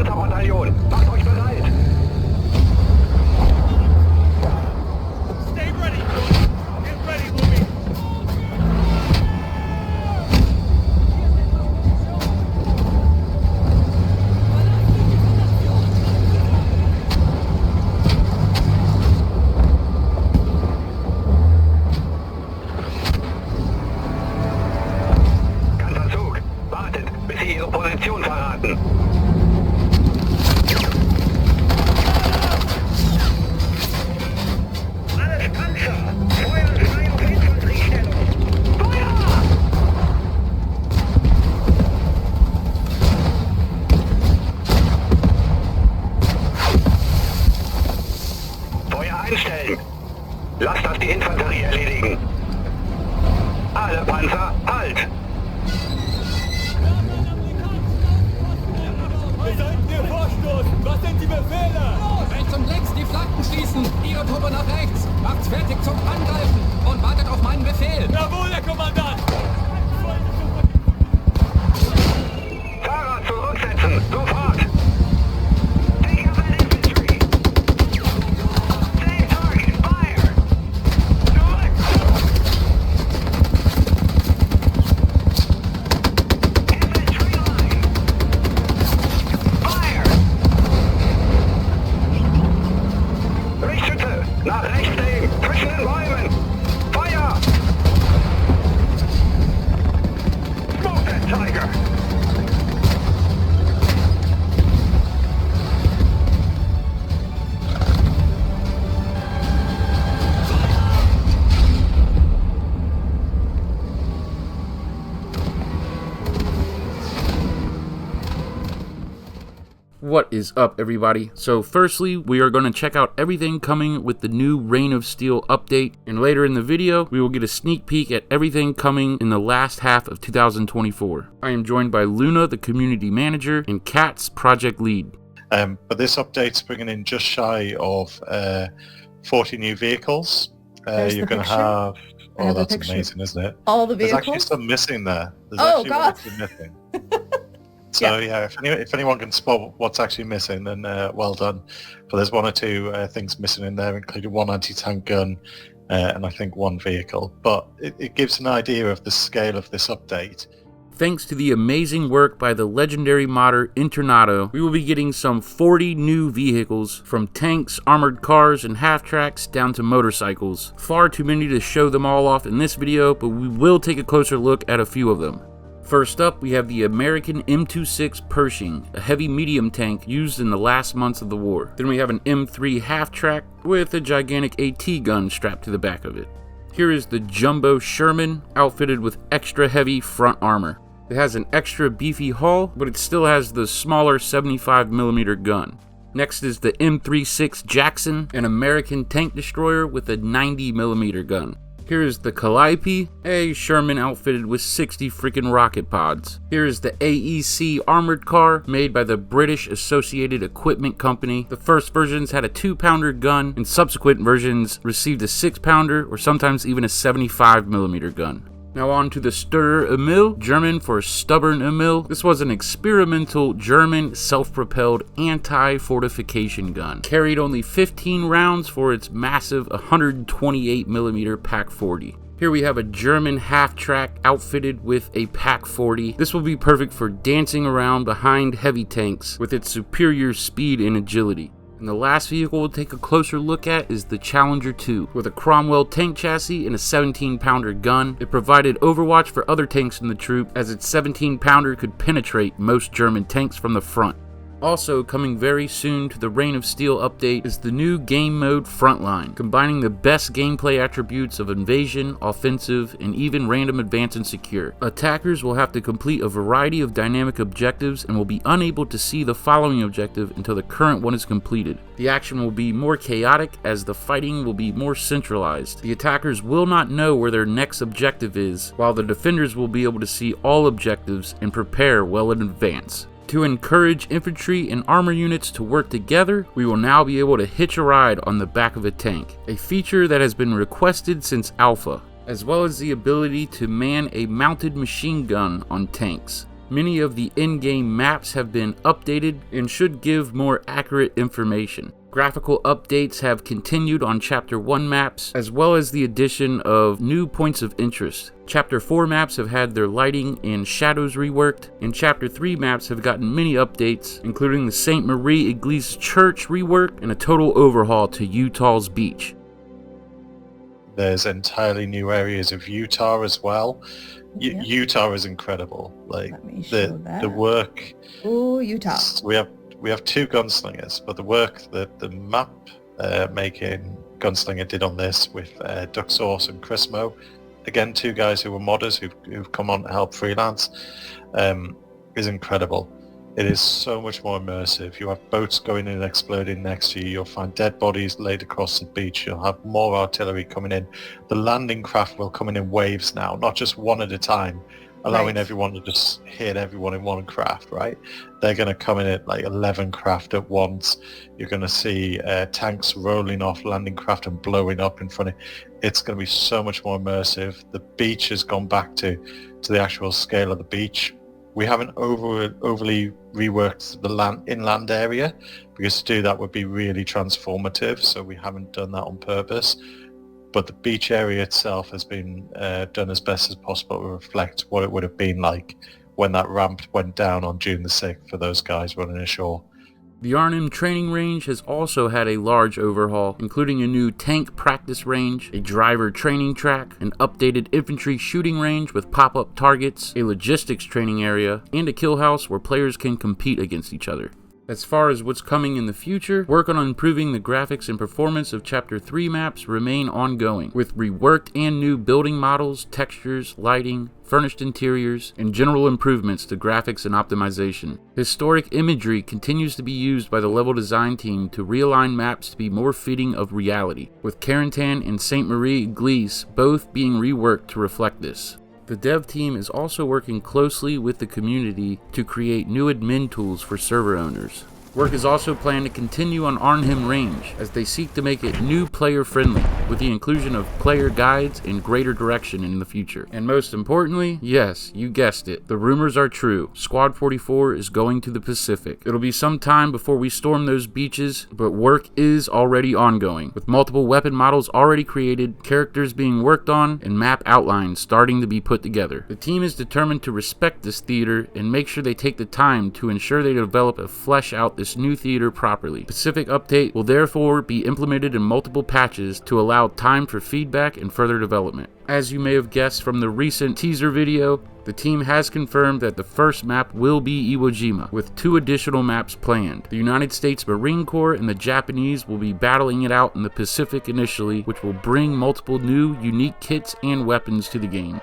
Panzerbataillon, macht euch bereit! Stay ready! Get ready, Louis! Ganzer Zug, wartet, bis sie ihre Position verraten. Alles Panzer! Feuern frei auf Infanteriestellung! Feuer! Feuer einstellen! Lasst das die Infanterie erledigen! Alle Panzer, halt! Wir sollten hier vorstoßen! Was sind die Befehle? Rechts und links die Flanken schließen! Ihre Truppe nach rechts! Macht's fertig zum Angreifen! Und wartet auf meinen Befehl! Jawohl, Herr Kommandant! Fahrer zurücksetzen! Sofort! Take up that infantry! Save target! Fire! Zurück! Infantry line! Fire! Richtschütze! Nach rechts nehmen! Zwischen den Räumen! Feuer! Smoke that tiger! What is up, everybody? So firstly, we are going to check out everything coming with the new Reign of Steel update, and later in the video, we will get a sneak peek at everything coming in the last half of 2024. I am joined by Luna, the community manager, and Katz, project lead. But this update's bringing in just shy of 40 new vehicles. There's You're the going to picture. have... I Oh, have a that's picture. amazing, isn't it? All the There's actually vehicles? some missing there. There's Oh, actually God. one missing. So yeah, if anyone can spot what's actually missing, then well done. But there's one or two things missing in there, including one anti-tank gun and I think one vehicle. But it gives an idea of the scale of this update. Thanks to the amazing work by the legendary modder Internato, we will be getting some 40 new vehicles, from tanks, armored cars, and half-tracks down to motorcycles. Far too many to show them all off in this video, but we will take a closer look at a few of them. First up, we have the American M26 Pershing, a heavy-medium tank used in the last months of the war. Then we have an M3 half-track with a gigantic AT gun strapped to the back of it. Here is the Jumbo Sherman, outfitted with extra heavy front armor. It has an extra beefy hull, but it still has the smaller 75mm gun. Next is the M36 Jackson, an American tank destroyer with a 90mm gun. Here is the Calliope, a Sherman outfitted with 60 freaking rocket pods. Here is the AEC armored car, made by the British Associated Equipment Company. The first versions had a 2-pounder gun, and subsequent versions received a 6-pounder or sometimes even a 75mm gun. Now on to the Sturr Emil, German for stubborn Emil. This was an experimental German self-propelled anti-fortification gun. Carried only 15 rounds for its massive 128mm Pak 40. Here we have a German half-track outfitted with a Pak 40. This will be perfect for dancing around behind heavy tanks with its superior speed and agility. And the last vehicle we'll take a closer look at is the Challenger 2. With a Cromwell tank chassis and a 17-pounder gun, it provided overwatch for other tanks in the troop, as its 17-pounder could penetrate most German tanks from the front. Also coming very soon to the Reign of Steel update is the new game mode Frontline, combining the best gameplay attributes of invasion, offensive, and even random advance and secure. Attackers will have to complete a variety of dynamic objectives and will be unable to see the following objective until the current one is completed. The action will be more chaotic as the fighting will be more centralized. The attackers will not know where their next objective is, while the defenders will be able to see all objectives and prepare well in advance. To encourage infantry and armor units to work together, we will now be able to hitch a ride on the back of a tank, a feature that has been requested since Alpha, as well as the ability to man a mounted machine gun on tanks. Many of the in-game maps have been updated and should give more accurate information. Graphical updates have continued on Chapter 1 maps, as well as the addition of new points of interest. Chapter 4 maps have had their lighting and shadows reworked, and Chapter 3 maps have gotten many updates, including the St. Marie Église Church rework and a total overhaul to Utah's beach. There's entirely new areas of Utah as well. Yeah. Utah is incredible. Like Let me show that. the work. Oh, Utah. We have two gunslingers, but the work that the map making gunslinger did on this with Duck Sauce and Chris Mo, again, two guys who were modders who've come on to help freelance, is incredible. It is so much more immersive. You have boats going in and exploding next to you. You'll find dead bodies laid across the beach. You'll have more artillery coming in. The landing craft will come in waves now, not just one at a time, allowing everyone to just hit everyone in one craft, right? They're going to come in at like 11 craft at once. You're going to see tanks rolling off landing craft and blowing up in front of you. It's going to be so much more immersive. The beach has gone back to the actual scale of the beach. We haven't overly reworked the inland area, because to do that would be really transformative, so we haven't done that on purpose. But the beach area itself has been done as best as possible to reflect what it would have been like when that ramp went down on June the 6th for those guys running ashore. The Arnhem training range has also had a large overhaul, including a new tank practice range, a driver training track, an updated infantry shooting range with pop-up targets, a logistics training area, and a kill house where players can compete against each other. As far as what's coming in the future, work on improving the graphics and performance of Chapter 3 maps remain ongoing, with reworked and new building models, textures, lighting, furnished interiors, and general improvements to graphics and optimization. Historic imagery continues to be used by the level design team to realign maps to be more fitting of reality, with Carentan and St. Marie Église both being reworked to reflect this. The dev team is also working closely with the community to create new admin tools for server owners. Work is also planned to continue on Arnhem Range as they seek to make it new player friendly, with the inclusion of player guides and greater direction in the future. And most importantly, yes, you guessed it, the rumors are true. Squad 44 is going to the Pacific. It'll be some time before we storm those beaches, but work is already ongoing, with multiple weapon models already created, characters being worked on, and map outlines starting to be put together. The team is determined to respect this theater and make sure they take the time to ensure they develop and flesh out this new theater properly. Pacific Update will therefore be implemented in multiple patches to allow time for feedback and further development. As you may have guessed from the recent teaser video, the team has confirmed that the first map will be Iwo Jima, with 2 additional maps planned. The United States Marine Corps and the Japanese will be battling it out in the Pacific initially, which will bring multiple new, unique kits and weapons to the game.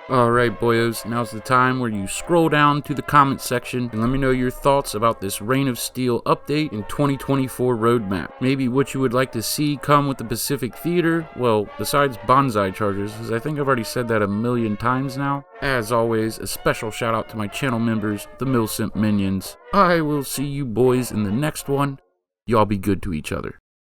Alright boyos, now's the time where you scroll down to the comment section and let me know your thoughts about this Reign of Steel update and 2024 roadmap. Maybe what you would like to see come with the Pacific Theater, well, besides bonsai chargers, because I think I've already said that a million times now. As always, a special shout out to my channel members, the Mil-Simp minions. I will see you boys in the next one. Y'all be good to each other.